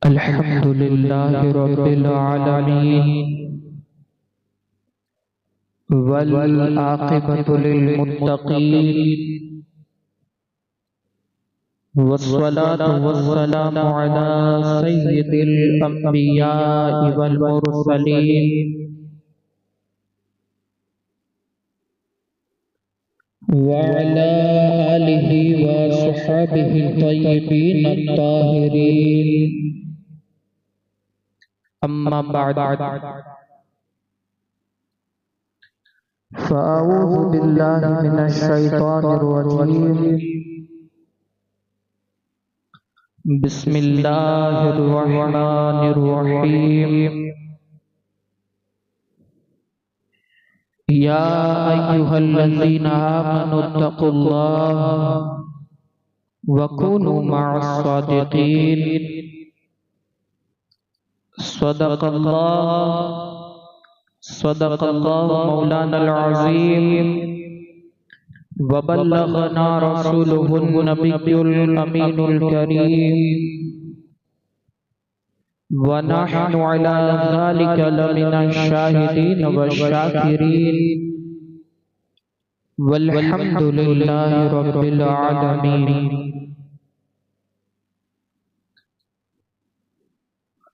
الحمد لله رب العالمين والعاقبة للمتقين والصلاة والسلام على سيد الأنبياء والمرسلين وعلى آله وصحبه الطيبين الطاهرين أما بعد فأعوذ بالله من الشيطان الرجيم بسم الله الرحمن الرحيم يا أيها الذين آمنوا اتقوا الله وكونوا مع الصادقين صدق الله مولانا العظيم وبلغنا رسوله النبي الأمين الكريم ونحن على ذلك لمن الشاهدين والشاكرين والحمد لله رب العالمين.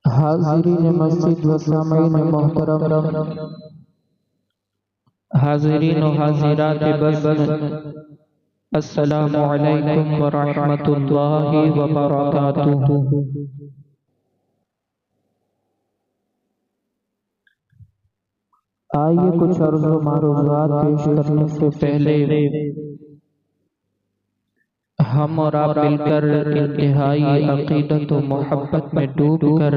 حاضرین مسجد و سامعین محترم، حاضرین و حاضرات بس، السلام علیکم ورحمۃ اللہ وبرکاتہ. آئیے کچھ عرض و معروضات پیش کرنے سے پہلے ہم اور آپ مل کر انتہائی عقیدت و محبت میں ڈوب کر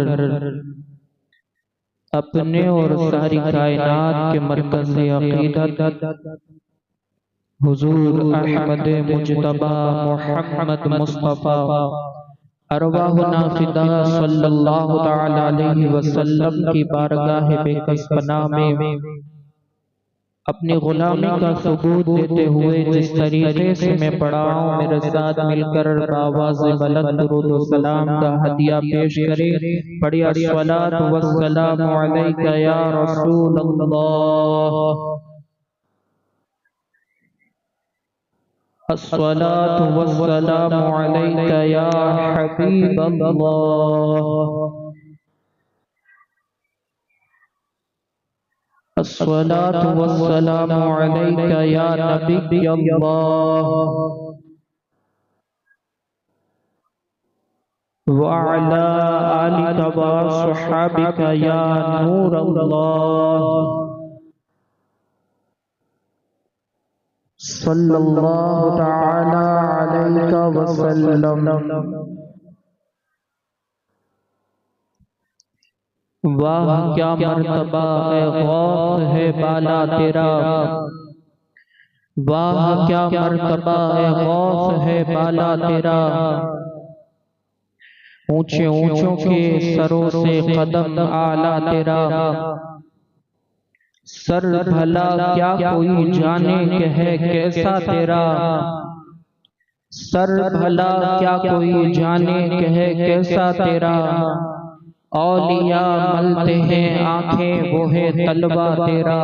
اپنے اور ساری کائنات کے مرکز عقیدت حضور احمد مجتبی محمد مصطفیٰ ارواحنا فدا صلی اللہ تعالی علیہ وسلم کی بارگاہ بے کس پناہ میں اپنی غلامی کا ثبوت دیتے ہوئے جس طریقے سے میں پڑھا ہوں میرے ساتھ مل کر آواز بلند درود و سلام کا ہدیہ پیش کرے. پڑھیے الصلاۃ والسلام علیک یا رسول اللہ، الصلاۃ والسلام علیک یا حبیب اللہ، الصلاۃ والسلام علیک یا نبی اللہ وعلی آلک وصحبک یا نور اللہ صلی اللہ تعالی علیہ وسلم. واہ کیا مرتبہ اے غوث ہے بالا تیرا، واہ کیا مرتبہ اے غوث ہے بالا تیرا، اونچے اونچوں کے سروں سے قدم اعلیٰ تیرا، سر بھلا کیا کوئی جانے کہ ہے کیسا تیرا، سر بھلا کیا کوئی جانے کہ ہے کیسا تیرا، اولیاء ملتے ہیں آنکھیں وہ ہے طلبہ تیرا،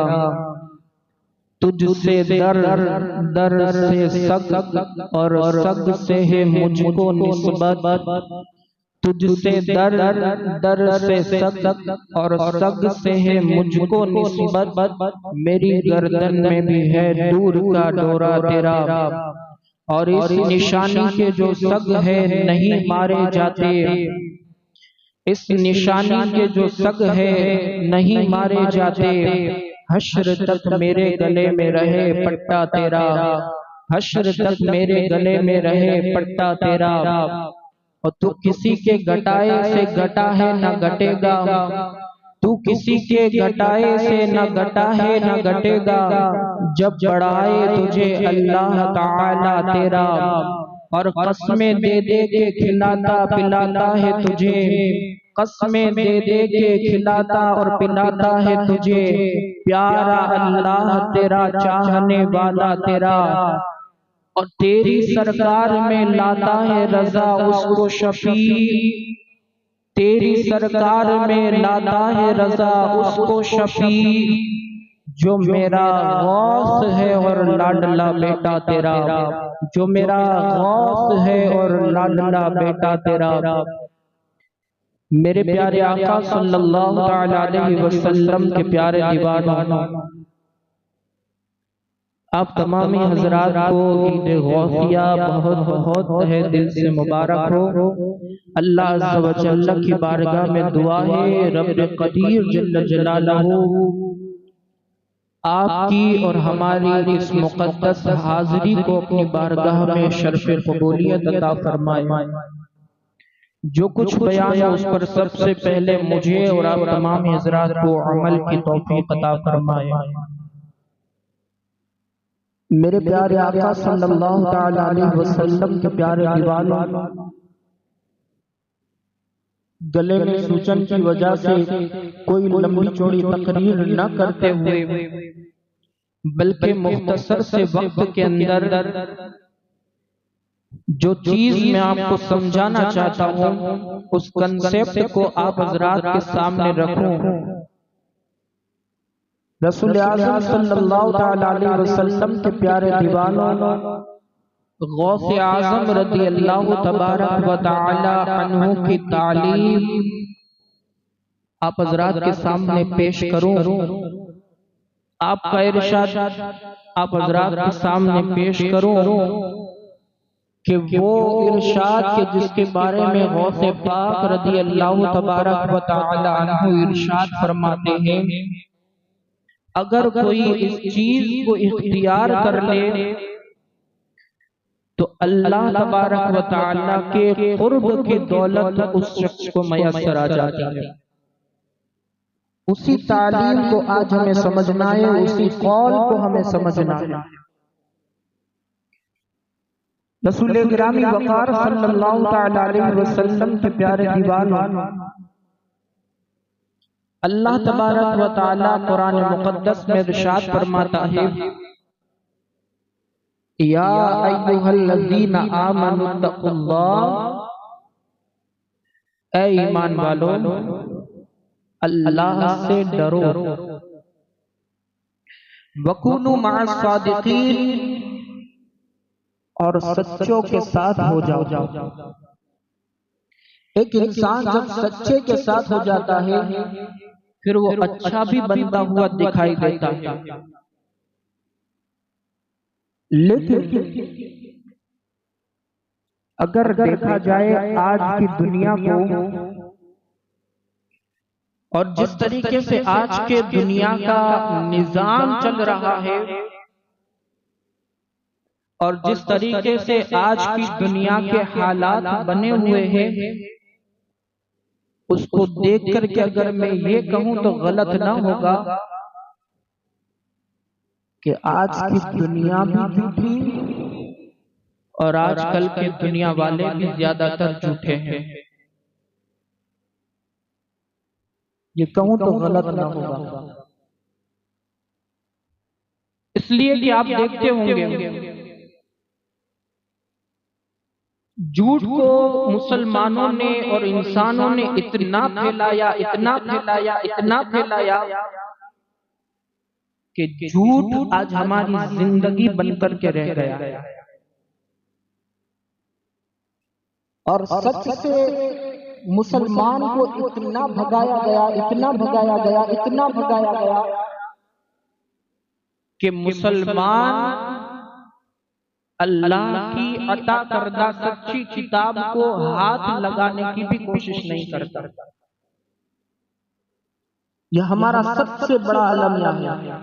تجھ سے در در سے سگ اور سگ سے ہے مجھ کو نسبت، تجھ سے در در سے سگ اور سگ سے ہے مجھ کو نسبت، میری گردن میں بھی ہے دور کا ڈورا تیرا، اور اس نشانی کے جو سگ ہے نہیں مارے جاتے، اس نشانی کے جو سگ ہے نہیں مارے جاتے، حشر تک میرے گلے میں رہے پٹا تیرا، حشر تک میرے گلے میں رہے پٹا تیرا، اور تو کسی کے گٹائے سے گٹا ہے نہ گٹے گا، تو کسی کے گٹائے سے نہ گٹا ہے نہ گٹے گا، جب بڑھائے تجھے اللہ تعالی تیرا، اور قسمیں دے دے کے کھلاتا پلاتا ہے تجھے، قسمیں دے دے کے کھلاتا اور پلاتا ہے تجھے، پیارا اللہ تیرا چاہنے والا تیرا، اور تیری سرکار میں لاتا ہے رضا اس کو شفیع، تیری سرکار میں لاتا ہے رضا اس کو شفیع جو میرا غوث ہے اور لاڈلا بیٹا تیرا، جو میرا غوث ہے اور لاڈلا بیٹا تیرا۔ میرے پیارے آقا صلی اللہ علیہ وسلم کے پیارے دیوانوں، آپ تمامی حضرات کو عید غوثیہ بہت بہت تہہ دل سے مبارک ہو۔ اللہ عز و جل کی بارگاہ میں دعا ہے رب قدیر جل جلالہ آپ کی اور ہماری اس مقدس حاضری کو اپنی بارگاہ میں شرف قبولیت عطا فرمائے۔ جو کچھ بیان ہے اس پر سب سے پہلے مجھے اور آپ تمام حضرات کو عمل کی توفیق عطا فرمائے۔ میرے پیارے آقا صلی اللہ علیہ وسلم کے پیارے دیوانوں، گلے میں سوچن کی وجہ سے کوئی لمبی چوڑی تقریر نہ کرتے ہوئے بلکہ مختصر سے وقت کے اندر جو چیز میں آپ کو سمجھانا چاہتا ہوں اس کنسیپٹ کو آپ حضرات کے سامنے رکھوں۔ رسول اعظم صلی اللہ علیہ وسلم کے پیارے دیوانوں، غوث اعظم رضی اللہ تبارک و تعالی عنہ کی تعلیم آپ حضرات کے سامنے پیش کروں۔ آپ کا ارشاد آپ حضرات کے سامنے پیش کروں کہ وہ ارشاد کے جس کے بارے میں غوث پاک رضی اللہ تبارک و تعالی عنہ ارشاد فرماتے ہیں، اگر کوئی اس چیز کو اختیار کر لے تو اللہ تبارک و تعالی کے قرب کی دولت اس شخص کو میسر آ جاتی ہے۔ اسی تعلیم کو آج ہمیں سمجھنا ہے، اسی قول کو ہمیں سمجھنا ہے۔ رسول گرامی وقار صلی اللہ علیہ وسلم کے پیارے دیوانوں، اللہ تبارک و تعالی قرآن مقدس میں ارشاد فرماتا ہے، یا ایھا الذین آمنوا اتقوا اللہ، اے ایمان والو اللہ سے ڈرو، وکونوا مع الصادقین، اور سچوں کے ساتھ ہو جاؤ۔ ایک انسان جب سچے کے ساتھ ہو جاتا ہے پھر وہ اچھا بھی بنتا ہوا دکھائی دیتا ہے، لیکن اگر دیکھا جائے آج کی دنیا کو اور جس طریقے سے آج کے دنیا کا نظام چل رہا ہے اور جس طریقے سے آج کی دنیا کے حالات بنے ہوئے ہیں، اس کو دیکھ کر کے اگر میں یہ کہوں تو غلط نہ ہوگا کہ آج کی دنیا بھی جھوٹی اور آج کل کے دنیا والے بھی زیادہ تر جھوٹے ہیں، یہ کہوں تو غلط نہ ہوگا۔ اس لیے کہ آپ دیکھتے ہوں گے جھوٹ کو مسلمانوں نے اور انسانوں نے اتنا پھیلایا کہ جھوٹ آج ہماری زندگی بن کر کے رہ گیا، اور سچ سے مسلمان کو اتنا بھگایا گیا کہ مسلمان اللہ کی عطا کردہ سچی کتاب کو ہاتھ لگانے کی بھی کوشش نہیں کرتا۔ یہ ہمارا سب سے بڑا المیہ ہے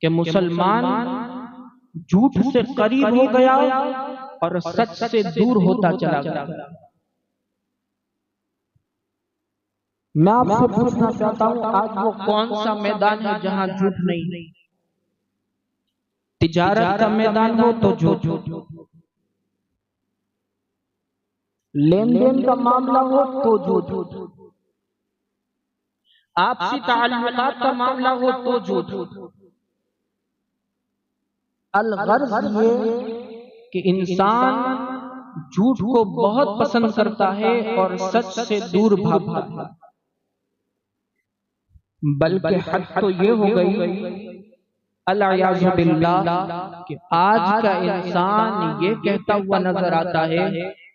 کہ مسلمان جھوٹ سے قریب ہو گیا اور سچ سے دور ہوتا چلا گیا۔ میں آپ سے پوچھنا چاہتا ہوں آج وہ کون سا میدان ہے جہاں جھوٹ نہیں؟ تجارت کا میدان ہو تو جھوٹ، لین دین کا معاملہ ہو تو جھوٹ، آپسی تعلقات کا معاملہ ہو تو جھوٹ۔ الغرض یہ کہ انسان جھوٹ کو بہت پسند کرتا ہے اور سچ سے دور بھاگتا ہے، بلکہ حد تو یہ ہو گئی العیاذ باللہ کہ آج کا انسان یہ کہتا ہوا نظر آتا ہے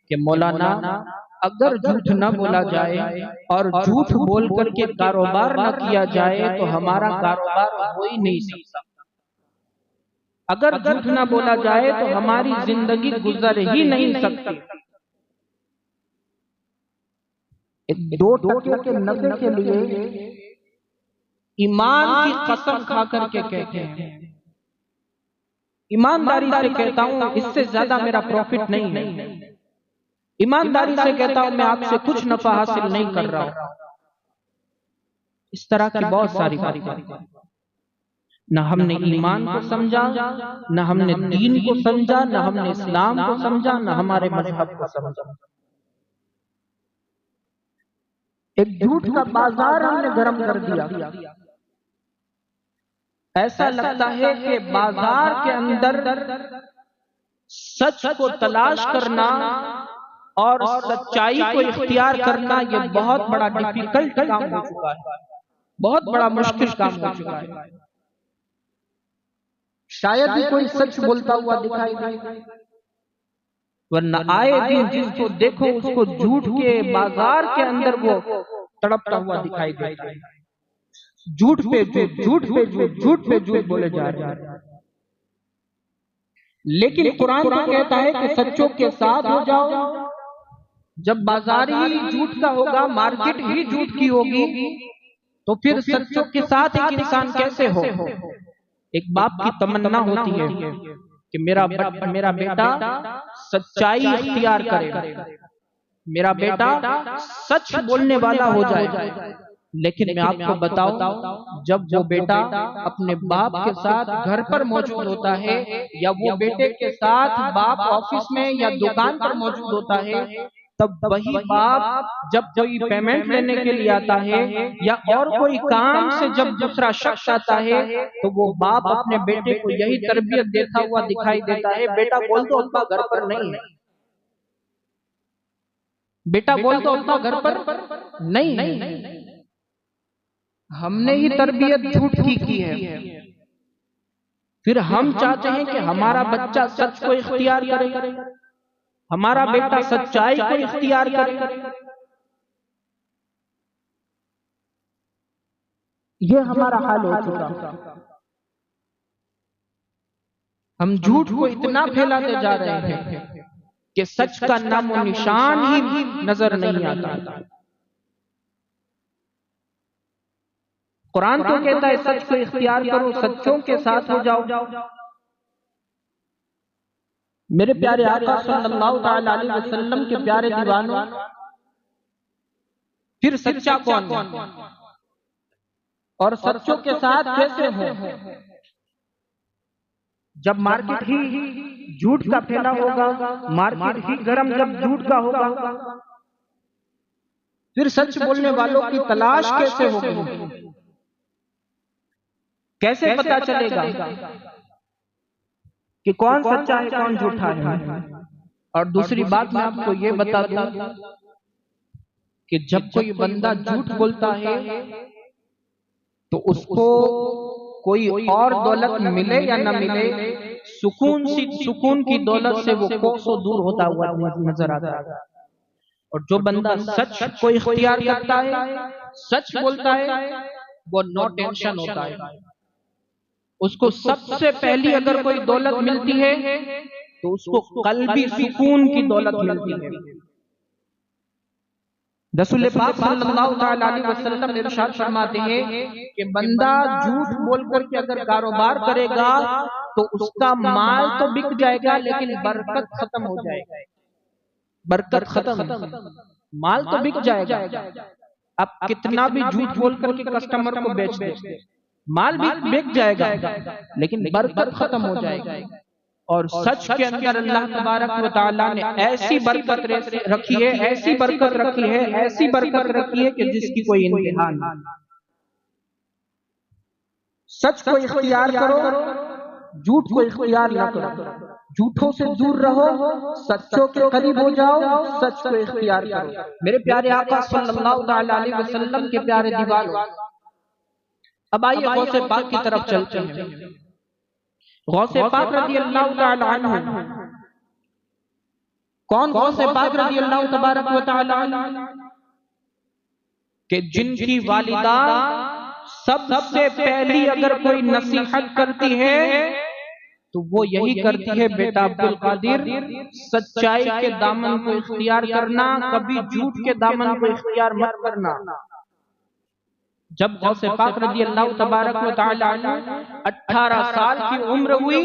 کہ مولانا اگر جھوٹ نہ بولا جائے اور جھوٹ بول کر کے کاروبار نہ کیا جائے تو ہمارا کاروبار ہو ہی نہیں سکتا، اگر جھوٹ نہ بولا جائے تو ہماری زندگی گزر ہی نہیں سکتی۔ دو ٹکے کے نفع کے لیے ایمان کی قسم کھا کر کے کہتے ہیں، ایمانداری سے کہتا ہوں اس سے زیادہ میرا پروفٹ نہیں ہے، ایمانداری سے کہتا ہوں میں آپ سے کچھ نفع حاصل نہیں کر رہا ہوں۔ اس طرح کی بہت ساری باتیں، نہ ہم نے ایمان کو سمجھا، نہ ہم نے دین کو سمجھا، نہ ہم نے اسلام کو سمجھا، نہ ہمارے مذہب کو سمجھا۔ ایک جھوٹ کا بازار ہم نے گرم کر دیا، ایسا لگتا ہے کہ بازار کے اندر سچ کو تلاش کرنا اور سچائی کو اختیار کرنا یہ بہت بڑا ڈیفیکلٹ کام ہو چکا ہے، بہت بڑا مشکل کام ہو چکا ہے۔ شاید ہی کوئی سچ بولتا ہوا دکھائی دے، ورنہ آئے دن جس کو دیکھو اس کو جھوٹ کے بازار کے اندر وہ تڑپتا ہوا دکھائی دیتا ہے، جھوٹ پہ جھوٹ، جھوٹ پہ جھوٹ، جھوٹ پہ جھوٹ بولے جا رہے ہیں۔ لیکن قرآن تو کہتا ہے کہ سچوں کے ساتھ ہو جاؤ۔ جب بازار ہی جھوٹ کا ہوگا، مارکیٹ ہی جھوٹ کی ہوگی، تو پھر سچوں کے ساتھ ایک انسان کیسے ہو؟ ایک باپ کی تمنا ہوتی ہے کہ میرا بیٹا سچائی اختیار کرے، میرا بیٹا سچ بولنے والا ہو جائے۔ لیکن میں آپ کو بتاؤں، جب وہ بیٹا اپنے باپ کے ساتھ گھر پر موجود ہوتا ہے، یا وہ بیٹے کے ساتھ باپ آفس میں یا دکان پر موجود ہوتا ہے، تب وہی باپ جب کوئی پیمنٹ لینے کے لیے آتا ہے یا اور کوئی کام سے جب دوسرا شخص آتا ہے، تو وہ باپ اپنے بیٹے کو یہی تربیت دیتا ہوا دکھائی دیتا ہے، بیٹا بول دو ابا گھر پر نہیں ہے، بیٹا بول دو ابا گھر پر نہیں ہے۔ ہم نے ہی تربیت جھوٹ کی ہے، پھر ہم چاہتے ہیں کہ ہمارا بچہ سچ کو اختیار کرے، ہمارا بیٹا سچائی کو اختیار کرے۔ یہ ہمارا حال ہو چکا، ہم جھوٹ کو اتنا پھیلاتے جا رہے ہیں کہ سچ کا نام و نشان ہی نظر نہیں آتا۔ قرآن تو کہتا ہے سچ کو اختیار کرو، سچوں کے ساتھ ہو جاؤ۔ میرے پیارے آقا صلی اللہ تعالی علیہ وسلم کے پیارے دیوانوں، پھر سچا کون ہے اور سچوں کے ساتھ کیسے ہو؟ جب مارکیٹ ہی جھوٹ کا پھیلا ہوگا، مارکیٹ ہی گرم جب جھوٹ کا ہوگا، پھر سچ بولنے والوں کی تلاش کیسے ہوگی؟ کیسے پتا چلے گا کہ کون سچا ہے کون جھوٹا ہے؟ اور دوسری بات میں آپ کو یہ بتا دوں کہ جب کوئی بندہ جھوٹ بولتا ہے تو اس کو کوئی اور دولت ملے یا نہ ملے، سکون کی دولت سے وہ کوسوں دور ہوتا ہوا نظر آتا ہے۔ اور جو بندہ سچ کو اختیار کرتا ہے، سچ بولتا ہے، وہ نو ٹینشن ہوتا ہے۔ اس کو سب سے پہلی اگر کوئی دولت ملتی ہے تو اس کو قلبی سکون کی دولت ملتی ہے۔ رسول پاک صلی اللہ علیہ وسلم ارشاد فرماتے ہیں کہ بندہ جھوٹ بول کر کے اگر کاروبار کرے گا تو اس کا مال تو بک جائے گا لیکن برکت ختم ہو جائے گا، برکت ختم، مال تو بک جائے گا، اب کتنا بھی جھوٹ بول کر کے کسٹمر کو بیچ دے، مال بھی بک جائے گا لیکن برکت ختم ہو جائے گی۔ اور سچ کے اندر اللہ تبارک و تعالیٰ نے ایسی برکت رکھی ہے، ایسی برکت رکھی ہے، ایسی برکت رکھی ہے کہ جس کی کوئی انتہا نہیں۔ سچ کو اختیار کرو، جھوٹ کو اختیار نہ کرو۔ جھوٹوں سے دور رہو، سچوں کے قریب ہو جاؤ، سچ کو اختیار کرو۔ میرے پیارے آقا صلی اللہ تعالی علیہ وسلم کے پیارے دیوانوں، اب آئیے غوث پاک کی طرف چلتے ہیں۔ غوث پاک رضی اللہ تعالی عنہ، کون غوث پاک رضی اللہ تبارک و تعالی عنہ؟ کہ جن کی والدہ سب سے پہلی اگر کوئی نصیحت کرتی ہے تو وہ یہی کرتی ہے، بیٹا عبدالقادر سچائی کے دامن کو اختیار کرنا، کبھی جھوٹ کے دامن کو اختیار مت کرنا۔ جب غوث پاک رضی اللہ تبارک و تعالی عنہ 18 سال کی عمر ہوئی،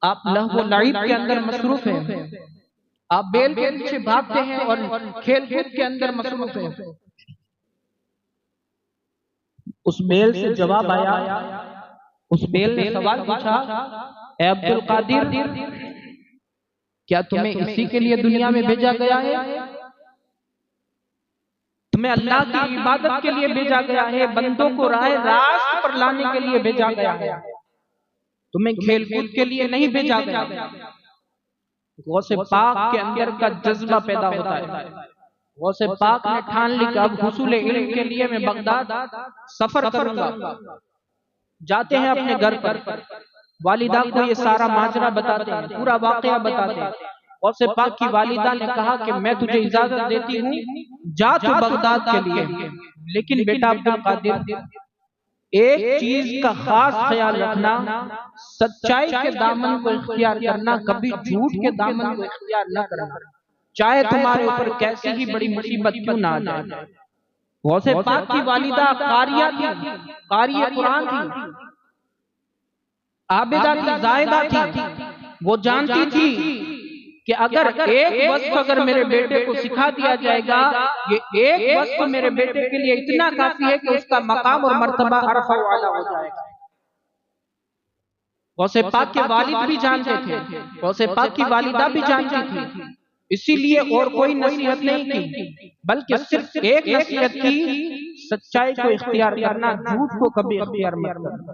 آپ لہو و لعب کے اندر مصروف ہیں، آپ بیل کے پیچھے بھاگتے ہیں اور کھیل کود کے اندر مصروف ہیں۔ اس بیل سے جواب آیا، اس بیل نے سوال پوچھا، اے عبدالقادر کیا تمہیں اسی کے لیے دنیا میں بھیجا گیا ہے؟ تمہیں اللہ کی عبادت کے لیے بھیجا گیا ہے، بندوں کو راہ راست پر لانے کے لیے بھیجا گیا ہے، تمہیں کھیل کود کے لیے نہیں بھیجا گیا۔ غوث پاک کے اندر کا جذبہ پیدا ہوتا ہے۔ غوث پاک نے ٹھان لی کہ اب حصول علم کے لیے میں بغداد سفر کروں گا۔ جاتے ہیں اپنے گھر پر، والدہ کو یہ سارا ماجرا بتاتے ہیں، پورا واقعہ بتاتے ہیں۔ غوث پاک کی والدہ نے کہا کہ میں تجھے اجازت دیتی ہوں، جا تو بغداد کے لیے، لیکن بیٹا عبدالقادر ایک چیز کا خاص خیال رکھنا، سچائی کے دامن کو اختیار کرنا، کبھی جھوٹ کے دامن کو اختیار نہ کرنا، چاہے تمہارے اوپر کیسی ہی بڑی مصیبت کیوں نہ آ جائے۔ غوث پاک کی والدہ قاریہ تھی، قاری قرآن تھی، عابدہ تھی، زاہدہ تھی۔ وہ جانتی تھی کہ اگر ایک وصف اگر میرے بیٹے کو سکھا دیا جائے گا، یہ ایک وصف میرے بیٹے کے لیے اتنا کافی ہے کہ اس کا مقام اور مرتبہ عرفہ والا ہو جائے گا۔ غوث پاک کے والد بھی جانتے تھے، غوث پاک کی والدہ بھی جانتی تھی، اسی لیے اور کوئی نصیحت نہیں کی، بلکہ صرف ایک نصیحت کی، سچائی کو اختیار کرنا، جھوٹ کو کبھی اختیار مت کرنا۔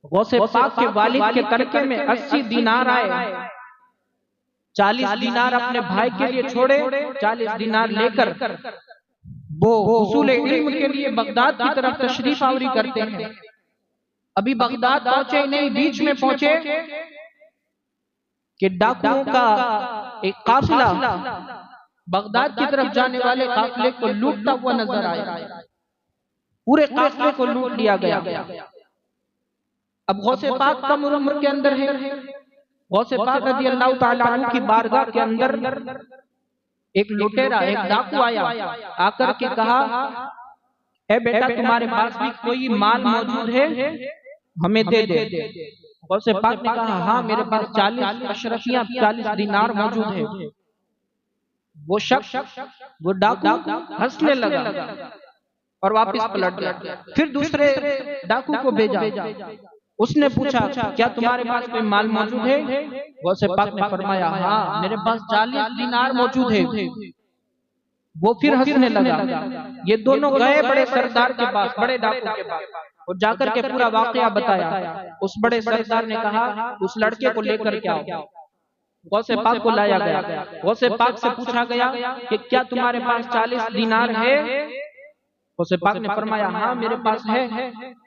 غوث پاک کے والد کے ترکے میں 80 دینار آئے، 40 دینار اپنے بھائی کے لیے چھوڑے، 40 دینار لے کر وہ حصول علم کے لیے بغداد کی طرف تشریف آوری کرتے ہیں۔ ابھی بغداد پہنچے نہیں، بیچ میں پہنچے کہ ڈاکوؤں کا ایک قافلہ بغداد کی طرف جانے والے قافلے کو لوٹتا ہوا نظر آیا، پورے قافلے کو لوٹ لیا گیا۔ اب غوث پاک کم عمر کے اندر ہے، غوث پاک رضی اللہ تعالیٰ عنہ کی بارگاہ کے اندر ایک لوٹیرا، ایک ڈاکو آیا، آ کر کے کہا، اے بیٹا تمہارے پاس بھی کوئی مال موجود ہے، ہمیں دے دے۔ غوث پاک نے کہا ہاں میرے پاس 40 اشرفیاں، 40 دینار موجود ہے۔ وہ شخص، وہ ڈاکو ہنسنے لگا اور واپس پلٹ گیا۔ پھر دوسرے ڈاکو کو بھیجا، اس نے پوچھا کیا تمہارے پاس کوئی مال موجود ہے؟ غوث پاک نے فرمایا ہاں میرے پاس 40 دینار موجود ہے۔ وہ پھر ہنسنے لگا۔ یہ دونوں گئے بڑے سردار کے پاس، بڑے ڈاکو کے پاس، اور جا کر کے پورا واقعہ بتایا۔ اس بڑے سردار نے کہا اس لڑکے کو لے کر کے آؤ۔ غوث پاک کو لایا گیا، غوث پاک سے پوچھا گیا کہ کیا تمہارے پاس 40 دینار ہے؟ غوث پاک نے فرمایا ہاں میرے پاس ہے۔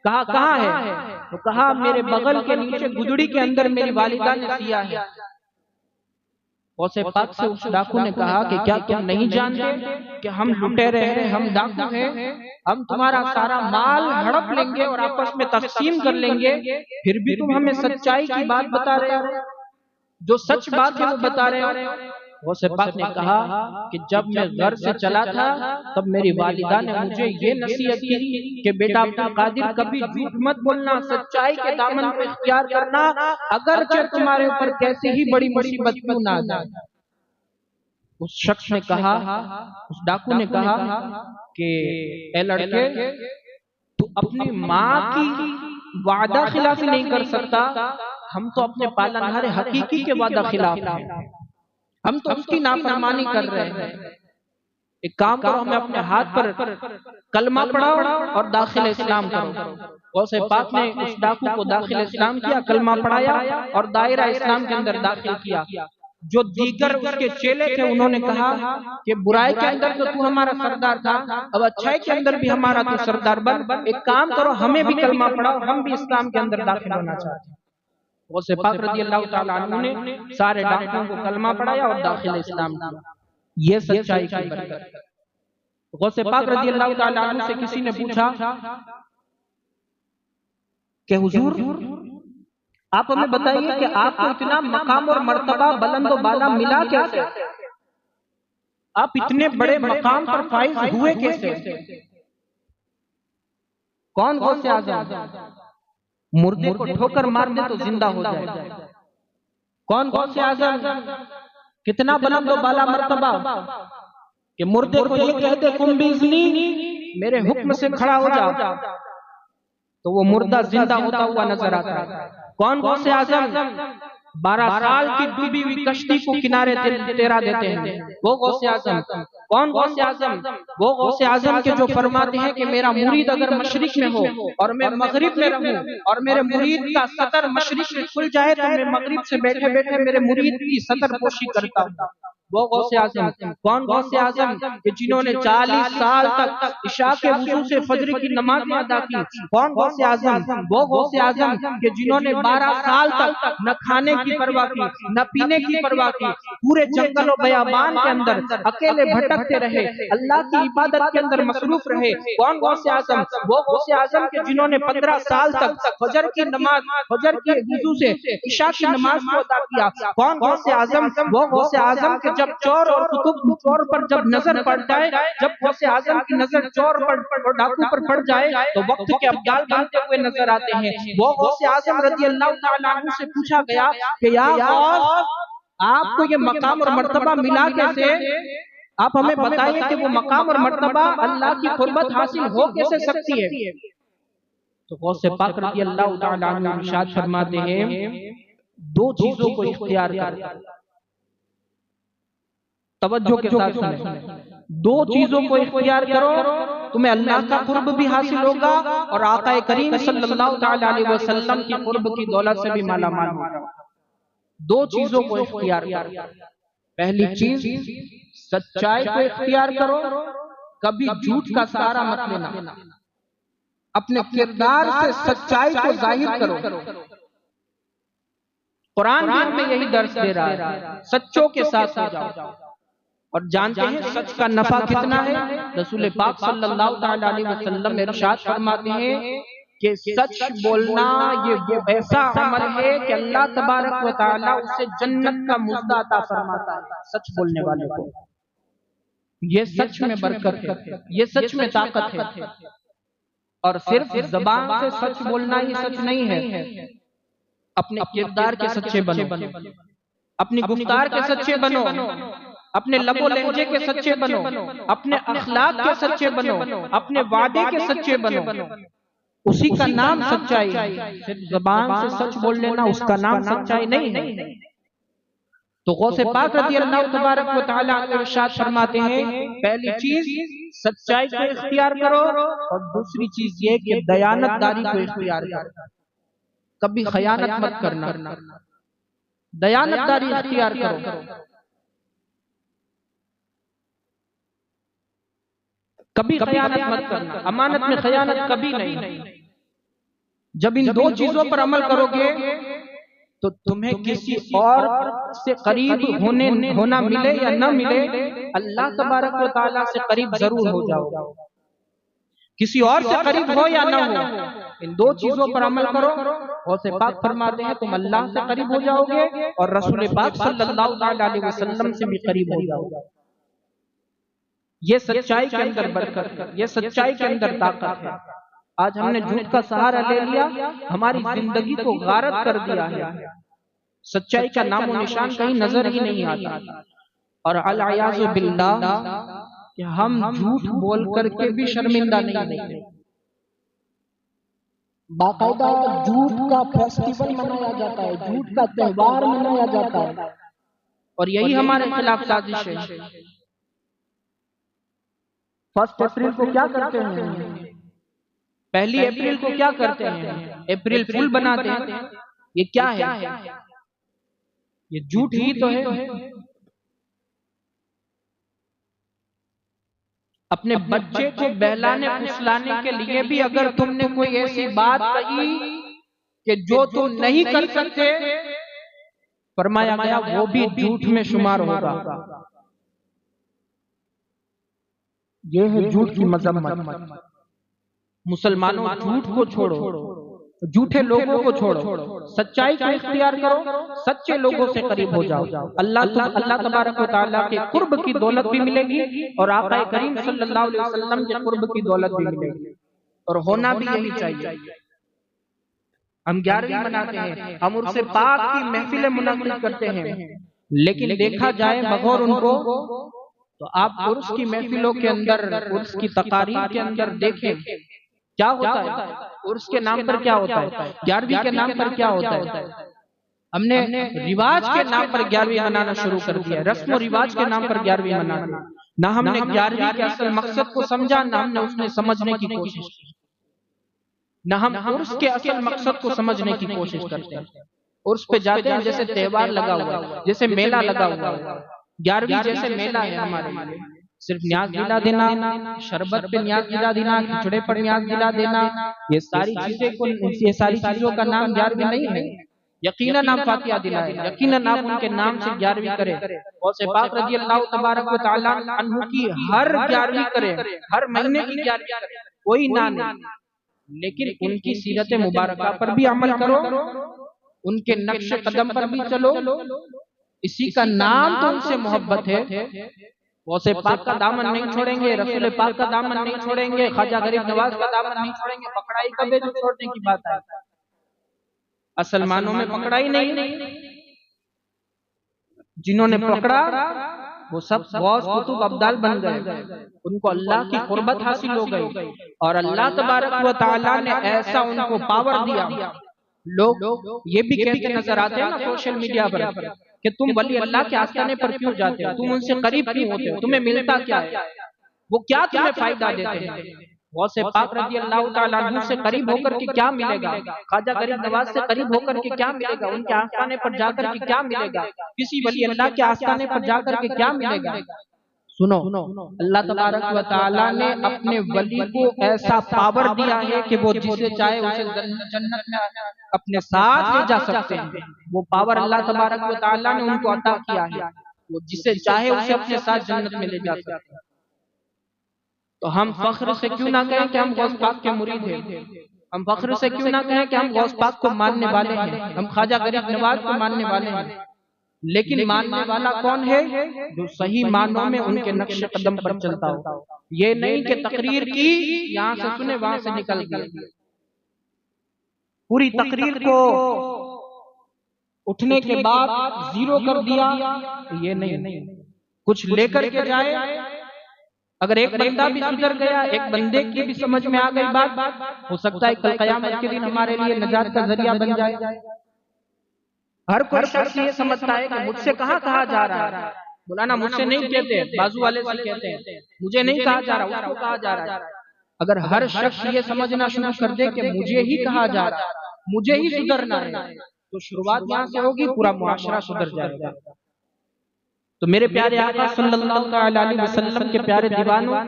کہا کہاں ہے؟ تو کہا میرے بغل کے نیچے گدڑی کے اندر میری والدہ نے دیا ہے۔ غوث پاک سے اس ڈاکو نے کہا کہ کیا تم نہیں جانتے کہ ہم لٹیرے ہیں، ہم ڈاکو ہیں، ہم تمہارا سارا مال ہڑپ لیں گے اور آپس میں تقسیم کر لیں گے، پھر بھی تم ہمیں سچائی کی بات بتا رہے ہو، جو سچ بات ہے وہ بتا رہے ہو۔ غوث پاک نے کہا کہ جب میں گھر سے چلا تھا تب میری والدہ نے مجھے یہ نصیحت کی کہ بیٹا عبدالقادر کبھی جھوٹ مت بولنا، سچائی کے دامن کو اختیار کرنا، اگرچہ تمہارے اوپر کیسی ہی بڑی مصیبت کیوں نہ آ جائے۔ اس شخص نے کہا، اس ڈاکو نے کہا کہ اے لڑکے تو اپنی ماں کی وعدہ خلافی نہیں کر سکتا، ہم تو اپنے پالنہار حقیقی کے وعدہ خلاف ہیں، ہم تو اس کی نافرمانی کر رہے ہیں۔ ایک کام کرو، ہمیں اپنے ہاتھ پر کلمہ پڑھاؤ اور داخل اسلام کرو۔ غوث پاک نے اس ڈاکو کو داخل اسلام کیا، کلمہ پڑھایا اور دائرہ اسلام کے اندر داخل کیا۔ جو دیگر اس کے چیلے تھے انہوں نے کہا کہ برائی کے اندر تو تو ہمارا سردار تھا، اب اچھائی کے اندر بھی ہمارا تو سردار بن، ایک کام کرو ہمیں بھی کلمہ پڑھاؤ، ہم بھی اسلام کے اندر داخل ہونا چاہتے ہیں۔ غوث پاک رضی اللہ تعالیٰ عنہ نے سارے ڈاکوؤں کو کلمہ پڑھایا اور داخل اسلام کیا۔ یہ سچائی کی برکت۔ غوث پاک رضی اللہ تعالیٰ عنہ سے کسی نے پوچھا کہ حضور آپ ہمیں بتائیے کہ آپ کو اتنا مقام اور مرتبہ بلند و بالا ملا کیسے؟ آپ اتنے بڑے مقام پر فائز ہوئے کیسے؟ کون غوث اعظم؟ مردے کو ٹھوکر مار دے تو زندہ ہو جائے۔ کون غوث اعظم؟ کتنا بلند و بالا مرتبہ کہ مردے کو یہ کہتے قم باذنی، میرے حکم سے کھڑا ہو جا، تو وہ مردہ زندہ ہوتا ہوا نظر آتا ہے۔ کون غوث اعظم؟ 12 سال کی ڈوبی ہوئی کشتی کو کنارے تیرا دیتے ہیں، وہ غوث اعظم۔ کون غوث اعظم؟ وہ غوث اعظم کے جو فرماتے ہیں کہ میرا مرید اگر مشرق میں ہو اور میں مغرب میں رہوں اور میرے مرید کا سطر مشرق میں کھل جائے تو میں مغرب سے بیٹھے بیٹھے میرے مرید کی سطر پوشی کرتا ہوں، وہ غوث اعظم۔ کون غوث اعظم؟ کہ جنہوں نے 40 سال تک عشاء کے وضو سے فجر کی نمازیں ادا کی۔ کون غوث اعظم؟ وہ غوث اعظم کہ جنہوں نے 12 سال تک نہ کھانے کی پرواہ کی نہ پینے کی پرواہ کی، پورے جنگل و بیابان کے اندر اکیلے بھٹکتے رہے، اللہ کی عبادت کے اندر مصروف رہے۔ کون غوث اعظم؟ وہ غوث اعظم کہ جنہوں نے 15 سال تک فجر کی نماز، فجر کے وضو سے عشاء کی نماز کو ادا کیا۔ کون غوث اعظم؟ وہ غوث اعظم کہ جب چور اور قطب چور پر جب نظر پڑ جائے، جب غوث اعظم کی نظر چور پر اور ڈاکو پر پڑ جائے تو وقت کے ابدال بنتے ہوئے نظر آتے ہیں۔ وہ غوث اعظم رضی اللہ تعالیٰ عنہ سے پوچھا گیا کہ یا غوث آپ کو یہ مقام اور مرتبہ ملا کیسے؟ آپ ہمیں بتائیے کہ وہ مقام اور مرتبہ اللہ کی قربت حاصل ہو کیسے سکتی ہے؟ تو غوث پاک رضی اللہ تعالیٰ عنہ ارشاد فرماتے ہیں 2 چیزوں کو اختیار کر، توجہ کے ساتھ سنیں، 2 چیزوں کو اختیار کرو، تمہیں اللہ کا قرب بھی حاصل ہوگا اور آقا کریم صلی اللہ تعالیٰ علیہ وسلم کی قرب کی دولت سے بھی مالا مال ہوگا۔ 2 چیزوں کو اختیار کرو۔ پہلی چیز سچائی کو اختیار کرو، کبھی جھوٹ کا سہارا مت لینا، اپنے کردار سے سچائی کو ظاہر کرو۔ قرآن بھی ہمیں یہی درس دے رہا ہے، سچوں کے ساتھ ہو جاؤ۔ اور جانتے ہیں سچ کا نفع کتنا ہے؟ رسول پاک صلی اللہ تعالیٰ علیہ وسلم ارشاد فرماتے ہیں کہ سچ بولنا یہ ایسا عمل ہے کہ اللہ تبارک و تعالیٰ اسے جنت کا مزدہ عطا فرماتا ہے۔ سچ بولنے والے کو یہ سچ میں برکت ہے، یہ سچ میں طاقت ہے۔ اور صرف زبان سے سچ بولنا ہی سچ نہیں ہے، اپنے کردار کے سچے بنو، اپنی گفتار کے سچے بنو، اپنے لب و لہجے کے سچے بنو، اپنے اخلاق کے سچے بنو، اپنے وعدے کے سچے بنو، اسی کا نام سچائی ہے۔ صرف زبان سے سچ بول لینا اس کا نام سچائی نہیں ہے۔ تو غوث پاک رضی اللہ تبارک و تعالیٰ عنہ ارشاد فرماتے ہیں پہلی چیز سچائی کو اختیار کرو اور دوسری چیز یہ کہ دیانت داری کو اختیار کرو، کبھی خیانت مت کرنا، دیانت داری اختیار کرو، کبھی خیانت مت کرنا، امانت میں خیانت کبھی نہیں۔ جب ان 2 چیزوں پر عمل کرو گے تو تمہیں کسی اور سے قریب ہونا ملے یا نہ ملے، اللہ تبارک و تعالیٰ سے قریب ضرور ہو جاؤ گے، کسی اور سے قریب ہو یا نہ ہو، ان 2 چیزوں پر عمل کرو۔ غوث پاک فرماتے ہیں تم اللہ سے قریب ہو جاؤ گے اور رسول پاک صلی اللہ تعالیٰ علیہ وسلم سے بھی قریب ہو جاؤ گے۔ یہ سچائی کے اندر برکت ہے، یہ سچائی کے اندر طاقت ہے۔ آج ہم نے جھوٹ کا سہارا لے لیا، ہماری زندگی کو غارت کر دیا ہے، سچائی کا نام و نشان کہیں نظر ہی نہیں آتا۔ اور العیاذ باللہ کہ ہم جھوٹ بول کر کے بھی شرمندہ نہیں ہوتے، باقاعدہ جھوٹ کا فیسٹیول منایا جاتا ہے، جھوٹ کا تہوار منایا جاتا ہے، اور یہی ہمارے خلاف سازش ہے۔ 1 اپریل کو کیا کرتے ہیں؟ 1 اپریل کو کیا کرتے ہیں؟ اپریل فول بناتے ہیں۔ یہ کیا ہے؟ یہ جھوٹ ہی تو ہے۔ اپنے بچے کو بہلانے پھسلانے کے لیے بھی اگر تم نے کوئی ایسی بات کہی کہ جو تم نہیں کر سکتے، فرمایا گیا وہ بھی جھوٹ میں شمار ہوگا۔ یہ ہے جھوٹ کی مذمت۔ مسلمانوں جھوٹ کو چھوڑو، جھوٹے لوگوں کو چھوڑو، سچائی کو اختیار کرو، سچے لوگوں سے قریب ہو جاؤ۔ اللہ تبارک و تعالیٰ کے قرب کی دولت بھی ملے گی اور آقا کریم صلی اللہ علیہ وسلم کے قرب کی دولت بھی ملے گی، اور ہونا بھی یہی چاہیے۔ ہم 11ویں مناتے ہیں، ہم عرس پاک کی محفلیں منعقد کرتے ہیں، لیکن دیکھا جائے بغور ان کو تو آپ عرس کی محفلوں کے اندر، عرس کی تقاریب کے اندر دیکھیں کیا ہوتا ہے۔ عرس کے نام پر کیا ہوتا ہے، 11ویں کے نام پر کیا ہوتا ہے۔ ہم نے رواج کے نام پر 11ویں منانا شروع کر دیا، رسم و رواج کے نام پر 11ویں منانا۔ نہ ہم نے 11ویں کے اصل مقصد کو سمجھا، نہ ہم نے اس نے سمجھنے کی کوشش کی، نہ ہم عرس کے اصل مقصد کو سمجھنے کی کوشش کرتے ہیں۔ عرس پہ جاتے ہیں جیسے تہوار لگا ہوا ہے، جیسے میلہ لگا ہوا ہے۔ 11ویں جیسے میلہ ہے ہمارے لیے، صرف نیاز دلا دینا، شربت پہ نیاز دلا دینا، کھچڑے پر نیاز دلا دینا، یہ ساری چیزوں کا نام 11ویں نہیں ہے۔ یقیناً آپ فاتحہ دلائیں، یقیناً آپ ان کے نام سے 11ویں کریں، غوث پاک رضی اللہ تبارک و تعالیٰ عنہ کی ہر 11ویں کریں، ہر مہینے کی 11ویں کریں، کوئی نہ نہیں، لیکن ان کی سیرت مبارکہ پر بھی عمل کرو، ان کے نقش قدم پر بھی چلو۔ اسی کا نام تو ان سے محبت ہے۔ غوث پاک کا دامن نہیں چھوڑیں گے، رسول پاک کا دامن نہیں چھوڑیں گے، خواجہ غریب نواز کا دامن نہیں چھوڑیں گے۔ پکڑائی کبھی جو چھوڑنے کی بات ہے، اصل معنوں میں پکڑائی نہیں۔ جنہوں نے پکڑا وہ سب غوث قطب ابدال بن گئے، ان کو اللہ کی قربت حاصل ہو گئی، اور اللہ تبارک و تعالیٰ نے ایسا ان کو پاور دیا۔ لوگ یہ بھی کہتے نظر آتے ہیں نا سوشل میڈیا پر کہ تم ولی اللہ کے آستانے پر کیوں جاتے ہو، تم ان سے قریب کیوں ہوتے ہو، تمہیں ملتا کیا ہے، وہ کیا تمہیں فائدہ دیتے ہیں۔ غوث پاک رضی اللہ تعالیٰ عنہ سے قریب ہو کر کے کیا ملے گا، خواجہ غریب نواز سے قریب ہو کر کے کیا ملے گا، ان کے آستانے پر جا کر کے کیا ملے گا، کسی ولی اللہ کے آستانے پر جا کر کے کیا ملے گا۔ سنو، اللہ تبارک و تعالیٰ نے اپنے ولی کو ایسا پاور دیا ہے کہ وہ جسے چاہے اسے جنت میں اپنے ساتھ لے جا سکتے ہیں۔ وہ پاور اللہ تبارک و تعالیٰ نے ان کو عطا کیا ہے، وہ جسے چاہے اسے اپنے ساتھ جنت میں لے جا سکتے ہیں۔ تو ہم فخر سے کیوں نہ کہیں کہ ہم غوث پاک کے مرید ہیں، ہم فخر سے کیوں نہ کہیں کہ ہم غوث پاک کو ماننے والے ہیں، ہم خواجہ غریب نواز کو ماننے والے ہیں۔ لیکن ماننے والا کون ہے؟ جو صحیح معنوں میں ان کے نقش قدم پر چلتا ہو، یہ نہیں کہ تقریر کی، یہاں سے سنے وہاں سے نکل گیا، پوری تقریر کو اٹھنے کے بعد زیرو کر دیا، یہ نہیں، کچھ لے کر کے جائے۔ اگر ایک بندہ بھی سدھر گیا، ایک بندے کی بھی سمجھ میں آ گئی بات، ہو سکتا ہے کل قیامت کے دن ہمارے لیے نجات کا ذریعہ بن جائے۔ ہر کوئی شخص یہ سمجھتا ہے کہ مجھ سے کہاں کہا جا رہا ہے، مولانا مجھ سے نہیں کہتے، بازو والے سے کہتے ہیں، مجھے نہیں کہا جا رہا، اس کو کہا جا رہا ہے۔ اگر ہر شخص یہ سمجھنا شروع کر دے کہ مجھے ہی کہا جا رہا ہے، مجھے ہی سدھرنا ہے، تو شروعات یہاں سے ہوگی، پورا معاشرہ سدھر جائے گا۔ تو میرے پیارے آقا صلی اللہ علیہ وسلم کے پیارے دیوانوں،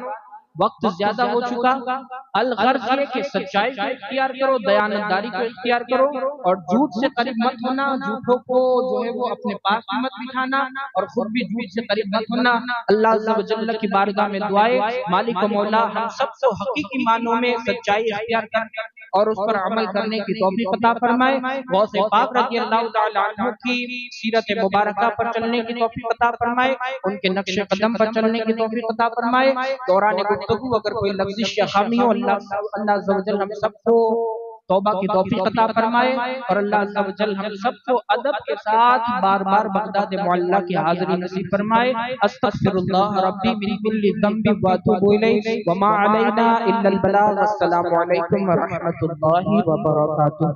وقت زیادہ ہو چکا، الغرض یہ کہ سچائی کو اختیار کرو، دیانتداری کو اختیار کرو، اور جھوٹ سے قریب مت ہونا، جھوٹوں کو جو ہے وہ اپنے پاس مت بٹھانا، اور خود بھی جھوٹ سے قریب مت ہونا۔ اللہ عز و جل کی بارگاہ میں دعائے، مالک و مولا ہم سب کو حقیقی معنوں میں سچائی اختیار کرنے اور اس پر عمل کرنے کی توفیق عطا فرمائے۔ غوث پاک رضی اللہ تعالی عنہ کی سیرت مبارکہ پر چلنے کی توفیق عطا فرمائے، ان کے نقش قدم پر چلنے کی توفیق عطا فرمائے۔ دوران گفتگو اگر کوئی لفظش یا خامی ہو، اللہ عز و جل ہم سب کو توبہ کی توفیق عطا فرمائے، اور اللہ عز و جل ہم سب کو ادب کے ساتھ بار بار بغداد معلیٰ کی حاضری نصیب فرمائے۔ استغفر اللہ ربی من کل ذنب واتوب الیہ وما علینا الا البلاغ۔ السلام علیکم ورحمۃ اللہ وبرکاتہ۔